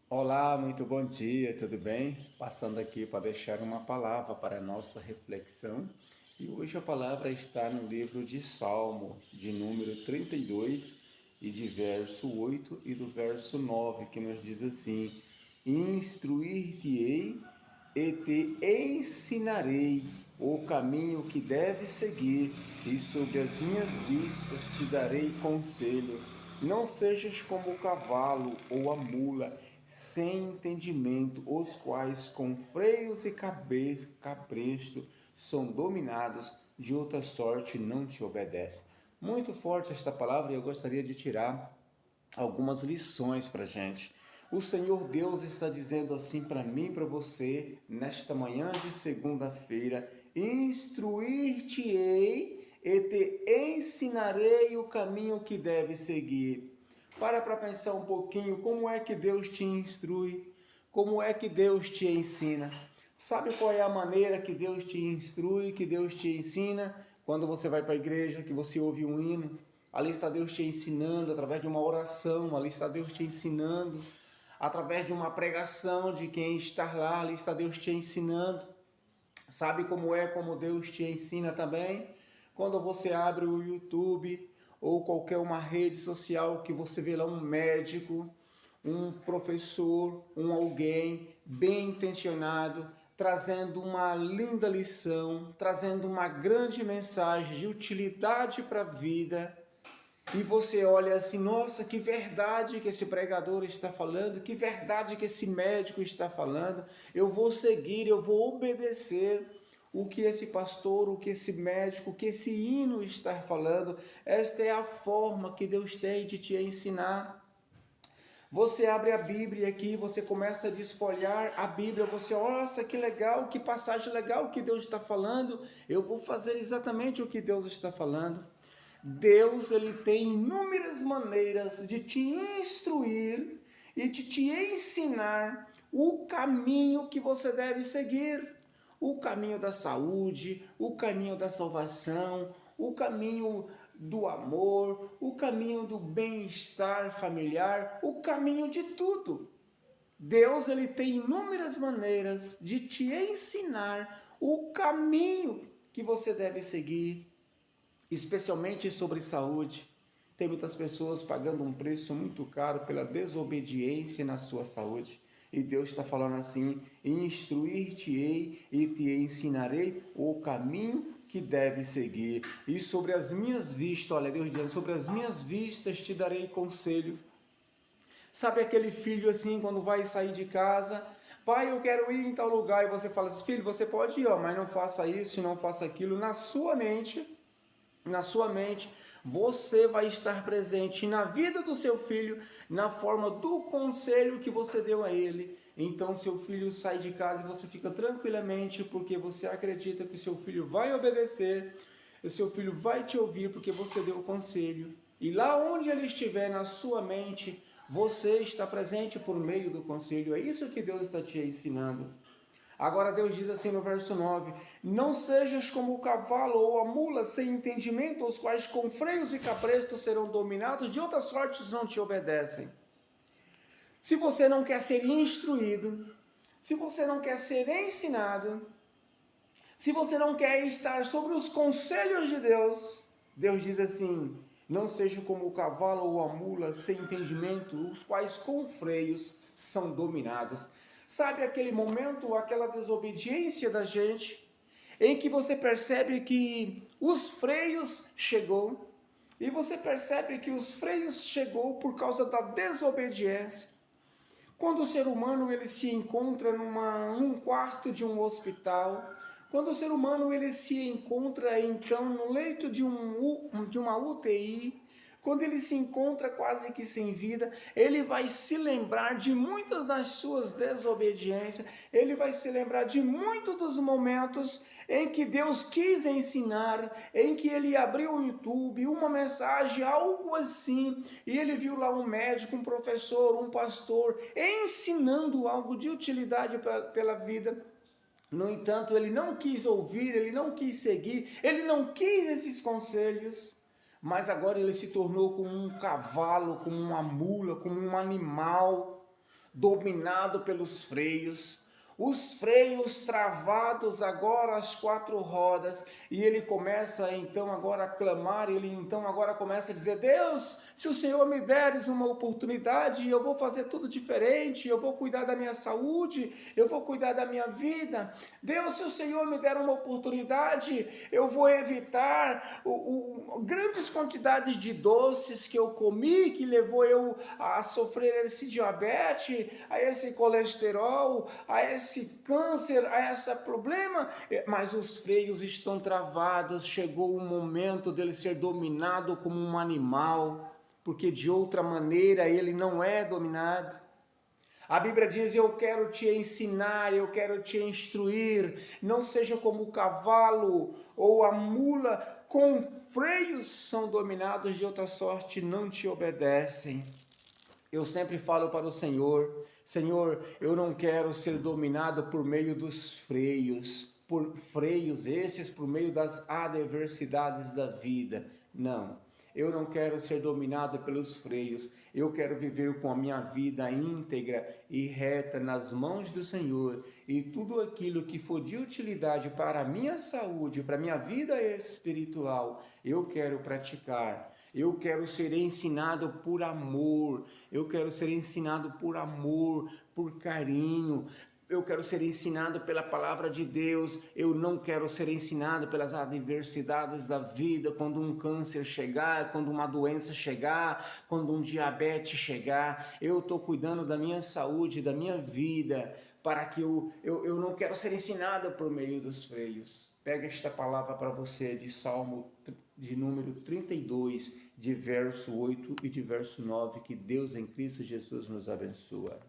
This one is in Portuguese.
Olá, muito bom dia, tudo bem? Passando aqui para deixar uma palavra para a nossa reflexão. E hoje a palavra está no livro de Salmo, de número 32, e de verso 8 e do verso 9, que nos diz assim: Instruir-te-ei e te ensinarei o caminho que deves seguir, e sobre as minhas vistas te darei conselho. Não sejas como o cavalo ou a mula, sem entendimento, os quais com freios e cabresto são dominados, de outra sorte não te obedecem. Muito forte esta palavra e eu gostaria de tirar algumas lições para a gente. O Senhor Deus está dizendo assim para mim e para você, nesta manhã de segunda-feira: instruir-te-ei e te ensinarei o caminho que deve seguir. Para pensar um pouquinho como é que Deus te instrui, como é que Deus te ensina. Sabe qual é a maneira que Deus te instrui, que Deus te ensina? Quando você vai para a igreja, que você ouve um hino, ali está Deus te ensinando, através de uma oração, ali está Deus te ensinando, através de uma pregação de quem está lá, ali está Deus te ensinando. Sabe como Deus te ensina também? Quando você abre o YouTube ou qualquer uma rede social que você vê lá um médico, um professor, um alguém bem intencionado, trazendo uma linda lição, trazendo uma grande mensagem de utilidade para a vida, e você olha assim, nossa, que verdade que esse pregador está falando, que verdade que esse médico está falando, eu vou seguir, eu vou obedecer o que esse pastor, o que esse médico, o que esse hino está falando. Esta é a forma que Deus tem de te ensinar. Você abre a Bíblia aqui, você começa a desfolhar a Bíblia, você, nossa, que legal, que passagem legal que Deus está falando, eu vou fazer exatamente o que Deus está falando. Deus, ele tem inúmeras maneiras de te instruir e de te ensinar o caminho que você deve seguir. O caminho da saúde, o caminho da salvação, o caminho do amor, o caminho do bem-estar familiar, o caminho de tudo. Deus, ele tem inúmeras maneiras de te ensinar o caminho que você deve seguir, especialmente sobre saúde. Tem muitas pessoas pagando um preço muito caro pela desobediência na sua saúde. E Deus está falando assim: instruir-te-ei e te ensinarei o caminho que deve seguir. E sobre as minhas vistas, olha Deus dizendo, sobre as minhas vistas te darei conselho. Sabe aquele filho assim, quando vai sair de casa, pai, eu quero ir em tal lugar, e você fala assim, filho, você pode ir, mas não faça isso, não faça aquilo. Na sua mente, você vai estar presente na vida do seu filho, na forma do conselho que você deu a ele. Então, seu filho sai de casa e você fica tranquilamente, porque você acredita que o seu filho vai obedecer, o seu filho vai te ouvir, porque você deu o conselho. E lá onde ele estiver na sua mente, você está presente por meio do conselho. É isso que Deus está te ensinando. Agora Deus diz assim no verso 9: não sejas como o cavalo ou a mula sem entendimento, os quais com freios e cabrestos serão dominados, de outras sortes não te obedecem. Se você não quer ser instruído, se você não quer ser ensinado, se você não quer estar sobre os conselhos de Deus, Deus diz assim: não seja como o cavalo ou a mula sem entendimento, os quais com freios são dominados. Sabe aquele momento, aquela desobediência da gente, em que você percebe que os freios chegou, e você percebe que os freios chegou por causa da desobediência. Quando o ser humano ele se encontra num quarto de um hospital, quando o ser humano ele se encontra então no leito de uma UTI, quando ele se encontra quase que sem vida, ele vai se lembrar de muitas das suas desobediências, ele vai se lembrar de muitos dos momentos em que Deus quis ensinar, em que ele abriu o YouTube, uma mensagem, algo assim, e ele viu lá um médico, um professor, um pastor, ensinando algo de utilidade pela vida. No entanto, ele não quis ouvir, ele não quis seguir, ele não quis esses conselhos, mas agora ele se tornou como um cavalo, como uma mula, como um animal dominado pelos freios. Os freios travados agora às quatro rodas, e ele começa então agora a clamar, ele então agora começa a dizer: Deus, se o Senhor me deres uma oportunidade, eu vou fazer tudo diferente, eu vou cuidar da minha saúde, eu vou cuidar da minha vida. Deus, se o Senhor me der uma oportunidade, eu vou evitar grandes quantidades de doces que eu comi, que levou eu a sofrer esse diabetes, a esse colesterol, a esse câncer, a esse problema, mas os freios estão travados. Chegou o momento dele ser dominado como um animal, porque de outra maneira ele não é dominado. A Bíblia diz: eu quero te ensinar, eu quero te instruir, não seja como o cavalo ou a mula, com freios são dominados, de outra sorte não te obedecem. Eu sempre falo para o Senhor: Senhor, eu não quero ser dominado por meio dos freios, por freios esses por meio das adversidades da vida. Não, eu não quero ser dominado pelos freios. Eu quero viver com a minha vida íntegra e reta nas mãos do Senhor, e tudo aquilo que for de utilidade para a minha saúde, para a minha vida espiritual, eu quero praticar. Eu quero ser ensinado por amor, eu quero ser ensinado por amor, por carinho, eu quero ser ensinado pela palavra de Deus. Eu não quero ser ensinado pelas adversidades da vida, quando um câncer chegar, quando uma doença chegar, quando um diabetes chegar. Eu estou cuidando da minha saúde, da minha vida, para que eu não quero ser ensinado por meio dos freios. Pega esta palavra para você de Salmo de número 32, de verso 8 e de verso 9, que Deus em Cristo Jesus nos abençoa.